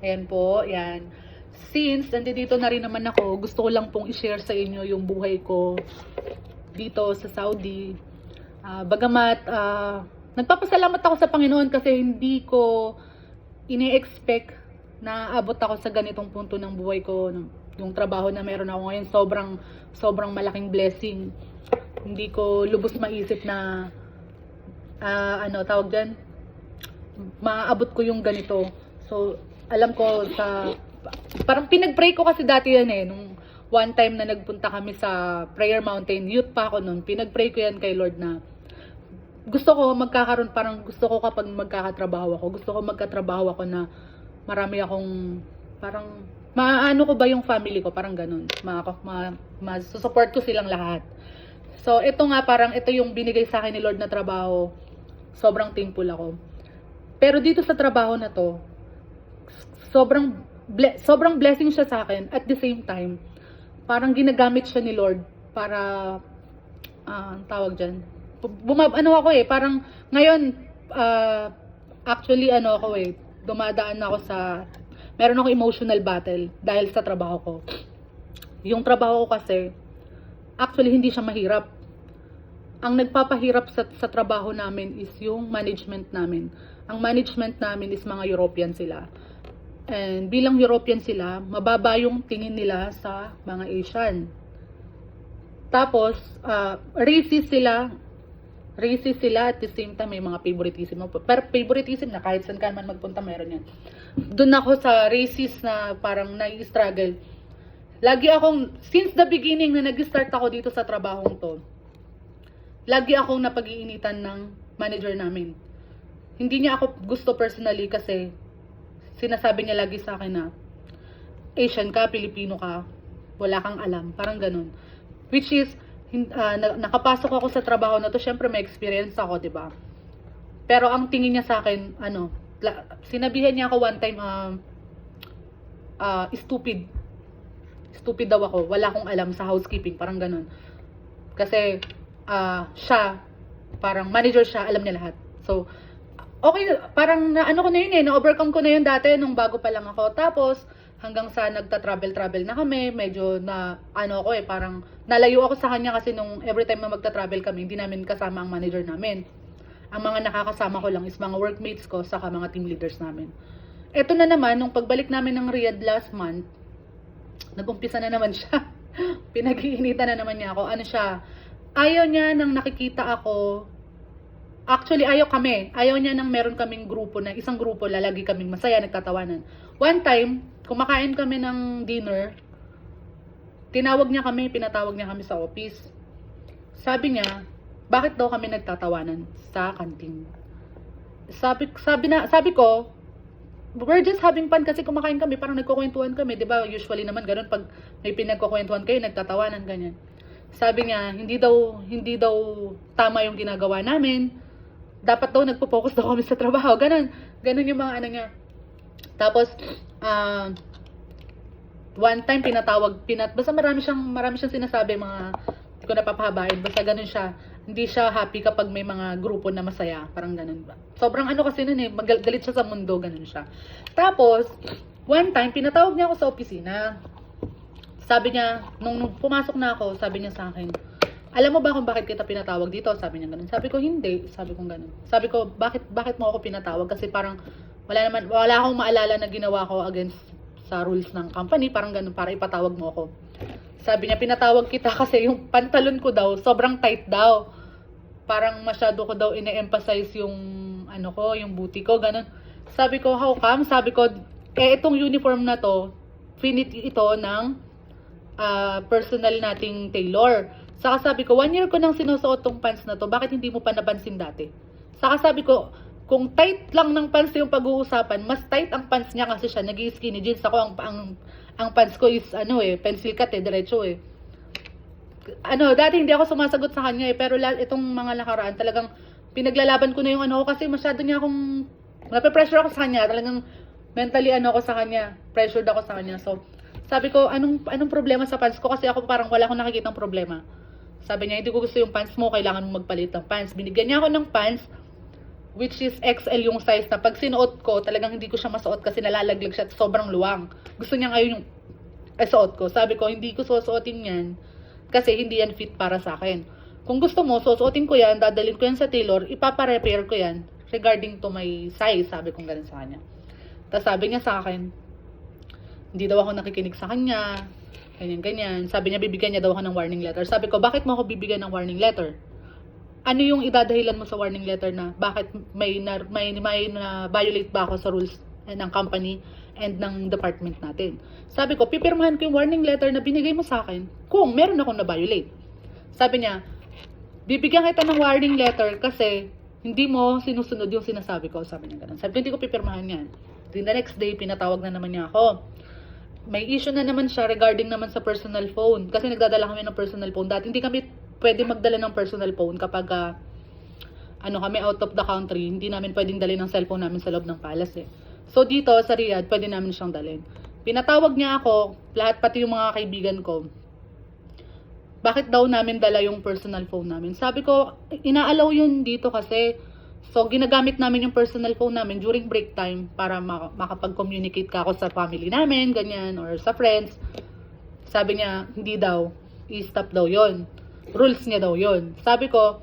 Ayan po, yan. Since nandito na rin naman ako, gusto ko lang pong i-share sa inyo yung buhay ko dito sa Saudi. Bagamat nagpapasalamat ako sa Panginoon kasi hindi ko ini-expect na abot ako sa ganitong punto ng buhay ko. Yung trabaho na meron ako ngayon, sobrang malaking blessing. Hindi ko lubos maisip na tawag dyan, maaabot ko yung ganito. So, alam ko parang pinag-pray ko kasi dati yan nung one time na nagpunta kami sa Prayer Mountain, youth pa ako nun, pinag-pray ko yan kay Lord na gusto ko kapag magkakatrabaho ako, gusto ko magkatrabaho ako na marami akong, parang, maano ko ba yung family ko, parang ganun, support ko silang lahat. So, ito nga ito yung binigay sa akin ni Lord na trabaho, sobrang thankful ako. Pero dito sa trabaho na to, sobrang blessing siya sa akin. At the same time, parang ginagamit siya ni Lord para, tawag dyan, parang ngayon, actually, dumadaan ako meron ako emotional battle dahil sa trabaho ko. Yung trabaho ko kasi, actually, hindi siya mahirap. Ang nagpapahirap sa trabaho namin is yung management namin. Ang management namin is mga European sila. And bilang European sila, mababa yung tingin nila sa mga Asian. Tapos, racist sila at the same time may mga favoritism. Pero favoritism na kahit saan ka man magpunta meron yan. Doon ako sa racist na parang nai-struggle. Since the beginning na nag-start ako dito sa trabahong to, lagi akong napag-iinitan ng manager namin. Hindi niya ako gusto personally kasi sinasabi niya lagi sa akin na Asian ka, Pilipino ka, wala kang alam. Parang ganun. Which is, nakapasok ako sa trabaho na to, syempre may experience ako, di ba? Pero ang tingin niya sa akin, sinabihan niya ako one time, stupid. Stupid daw ako. Wala akong alam sa housekeeping. Parang ganun. Kasi, siya, parang manager siya, alam niya lahat. So, okay, parang ko na yun na-overcome ko na yun dati nung bago pa lang ako. Tapos, hanggang sa nagta-travel na kami, medyo parang nalayo ako sa kanya kasi nung every time na magta-travel kami, hindi namin kasama ang manager namin. Ang mga nakakasama ko lang is mga workmates ko, saka mga team leaders namin. Eto na naman, nung pagbalik namin ng Riyadh last month, nag-umpisa na naman siya. Pinag-iinitan na naman niya ako. Ayaw niya nang nakikita ako. Actually, ayaw niya nang meron kaming grupo na, isang grupo, lalagi kaming masaya, nagtatawanan. One time, kumakain kami ng dinner, pinatawag niya kami sa office. Sabi niya, bakit daw kami nagtatawanan sa kantin? Sabi ko, we're just having fun kasi kumakain kami, parang nagkukwentuhan kami, di ba? Usually naman ganun, pag may pinagkukwentuhan kayo, nagtatawanan, ganyan. Sabi niya, hindi daw tama yung ginagawa namin. Dapat daw nagpo-focus daw kami sa trabaho. Ganun yung mga niya. Tapos, one time basta marami siyang sinasabi, hindi ko napapahabain. Basta ganun siya. Hindi siya happy kapag may mga grupo na masaya. Parang ganun ba. Sobrang kasi nun galit siya sa mundo, ganun siya. Tapos, one time, pinatawag niya ako sa opisina. Sabi niya, nung pumasok na ako, sabi niya sa akin, alam mo ba kung bakit kita pinatawag dito? Sabi niya ganun. Sabi ko, hindi. Sabi ko ganun. Sabi ko, bakit mo ako pinatawag? Kasi parang, wala akong maalala na ginawa ko against sa rules ng company. Parang ganun, para ipatawag mo ako. Sabi niya, pinatawag kita kasi yung pantalon ko daw, sobrang tight daw. Parang masyado ko daw ine-emphasize yung, yung booty ko, ganun. Sabi ko, how come? Sabi ko, itong uniform na to, finit ito ng personal nating tailor. Saka sabi ko, 1 year ko nang sinusuot tong pants na to, bakit hindi mo pa napansin dati? Saka sabi ko, kung tight lang ng pants yung pag-uusapan, mas tight ang pants niya kasi siya nag-skinny jeans. Ako, ang pants ko is, pencil cut diretso Dati hindi ako sumasagot sa kanya pero itong mga nakaraan, talagang pinaglalaban ko na yung kasi masyado niya akong, nape-pressure ako sa kanya, talagang mentally ako sa kanya, pressured ako sa kanya. So, sabi ko, anong problema sa pants ko? Kasi ako parang wala akong nakikitang problema. Sabi niya, hindi ko gusto yung pants mo, kailangan mo magpalit ng pants. Binigyan niya ako ng pants. which is XL yung size na pag sinuot ko, talagang hindi ko siya masuot kasi nalalaglag siya at sobrang luwang. Gusto niya ngayon yung suot ko. Sabi ko, hindi ko susuotin yan kasi hindi yan fit para sa akin. Kung gusto mo, susuotin ko yan, dadalhin ko yan sa tailor, ipapa-repair ko yan regarding to my size. Sabi kong ganun sa kanya. Tapos sabi niya sa akin, hindi daw ako nakikinig sa kanya, ganyan-ganyan. Sabi niya, bibigyan niya daw ako ng warning letter. Sabi ko, bakit mo ako bibigyan ng warning letter? Ano yung idadahilan mo sa warning letter na bakit may violate ba ako sa rules ng company and ng department natin? Sabi ko, pipirmahan ko yung warning letter na binigay mo sa akin kung meron akong na-violate. Sabi niya, bibigyan kita ng warning letter kasi hindi mo sinusunod yung sinasabi ko. Sabi niya ganun. Sabi ko, hindi ko pipirmahan yan. Then the next day, pinatawag na naman niya ako. May issue na naman siya regarding naman sa personal phone. Kasi nagdadala kami ng personal phone. Dati hindi kami pwede magdala ng personal phone kapag kami out of the country. Hindi namin pwedeng dalhin ng cellphone namin sa loob ng palace eh. So dito sa Riyadh, pwede namin siyang dalhin. Pinatawag niya ako, lahat pati yung mga kaibigan ko. Bakit daw namin dala yung personal phone namin? Sabi ko, inaalaw yun dito kasi. So, ginagamit namin yung personal phone namin during break time para makapag-communicate ka ako sa family namin, ganyan, or sa friends. Sabi niya, hindi daw. I-stop daw yon. Rules niya daw yon. Sabi ko,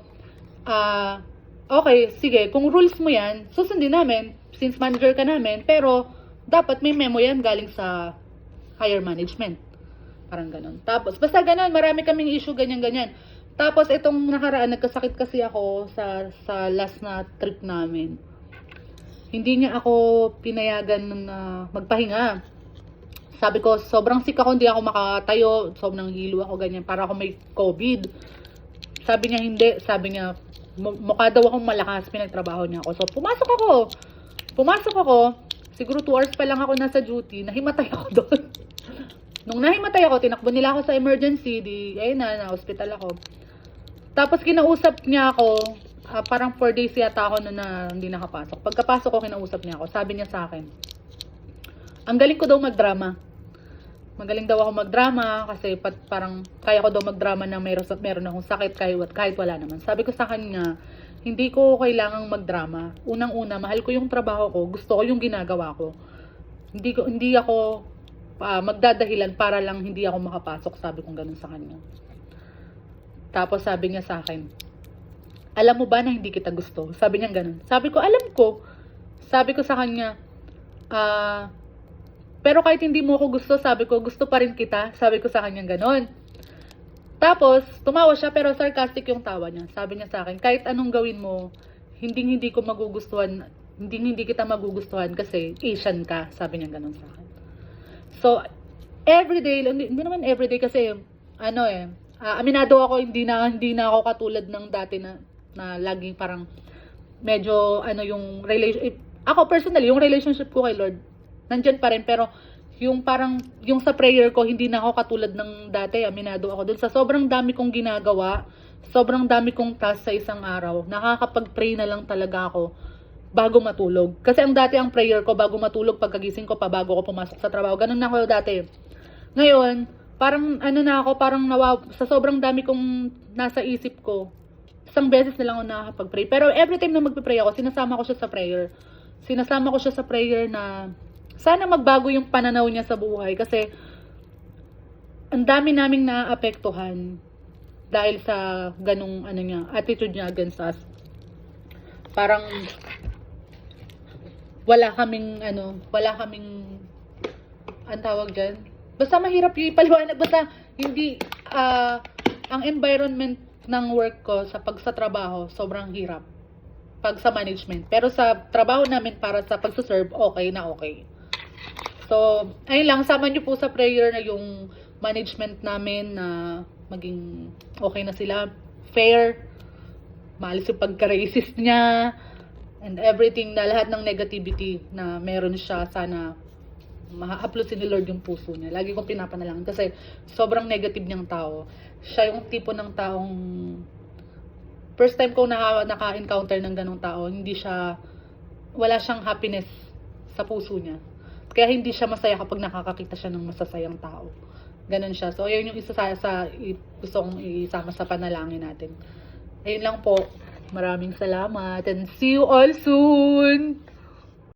okay, sige, kung rules mo yan, susundin namin, since manager ka namin, pero dapat may memo yan galing sa higher management. Parang ganon. Tapos, basta ganon, marami kaming issue, ganyan-ganyan. Tapos, itong nakaraan, nagkasakit kasi ako sa last na trip namin. Hindi niya ako pinayagan na magpahinga. Sabi ko, sobrang sick ako, hindi ako makatayo, sobrang hilo ako, ganyan, para ako may COVID. Sabi niya, hindi. Sabi niya, mukha daw akong malakas, pinagtrabaho niya ako. So, pumasok ako, siguro 2 hours pa lang ako nasa duty, nahimatay ako doon. Nung nahimatay ako, tinakbo nila ako sa emergency, ayun na hospital ako. Tapos kinausap niya ako, parang 4 days yata ako na hindi nakapasok. Pagkapasok ko, kinausap niya ako. Sabi niya sa akin, ang galing ko daw magdrama. Magaling daw ako magdrama kasi parang kaya ko daw magdrama na meron akong sakit kahit wala naman. Sabi ko sa kanya, hindi ko kailangang magdrama. Unang-una, mahal ko yung trabaho ko, gusto ko yung ginagawa ko. Hindi ako magdadahilan para lang hindi ako makapasok. Sabi ko ganun sa kanya. Tapos sabi niya sa akin, alam mo ba na hindi kita gusto? Sabi niya ganun. Sabi ko, alam ko. Sabi ko sa kanya, pero kahit hindi mo ako gusto, sabi ko, gusto pa rin kita. Sabi ko sa kanya ganun. Tapos, tumawa siya pero sarcastic yung tawa niya. Sabi niya sa akin, kahit anong gawin mo, hindi ko magugustuhan, hindi kita magugustuhan kasi Asian ka. Sabi niya ganun sa akin. So, everyday, hindi naman everyday kasi, aminado ako, hindi na ako katulad ng dati na laging parang medyo yung ako personally, yung relationship ko kay Lord nandyan pa rin, pero yung parang yung sa prayer ko hindi na ako katulad ng dati. Aminado ako dun sa sobrang dami kong ginagawa, sobrang dami kong task sa isang araw. Nakakapag-pray na lang talaga ako bago matulog. Kasi ang dati ang prayer ko bago matulog, pagkagising ko pa bago ako pumasok sa trabaho. Ganun na ako dati. Ngayon, parang parang sa sobrang dami kong nasa isip ko, isang beses na lang ako nakakapag-pray. Pero every time na magpe-pray ako, sinasama ko siya sa prayer. Sinasama ko siya sa prayer na sana magbago yung pananaw niya sa buhay. Kasi ang dami naming naapektuhan dahil sa ganung attitude niya against us. Parang wala kaming ang tawag dyan. Basta mahirap yung ipaliwanag. Basta hindi, ang environment ng work ko sa trabaho, sobrang hirap. Pag sa management. Pero sa trabaho namin para sa pagsuserve, okay na okay. So, ayun lang, sama niyo po sa prayer na yung management namin na maging okay na sila. Fair. Maalis yung pagka-racist niya. And everything na lahat ng negativity na meron siya, sana ma-upload ni Lord yung puso niya. Lagi kong pinapanalangin kasi sobrang negative niyang tao. Siya yung tipo ng taong first time ko naka-encounter ng ganong tao, wala siyang happiness sa puso niya. Kaya hindi siya masaya kapag nakakakita siya ng masasayang tao. Ganon siya. So, ayun yung isa sa gusto kong isama sa panalangin natin. Ayun lang po. Maraming salamat and see you all soon!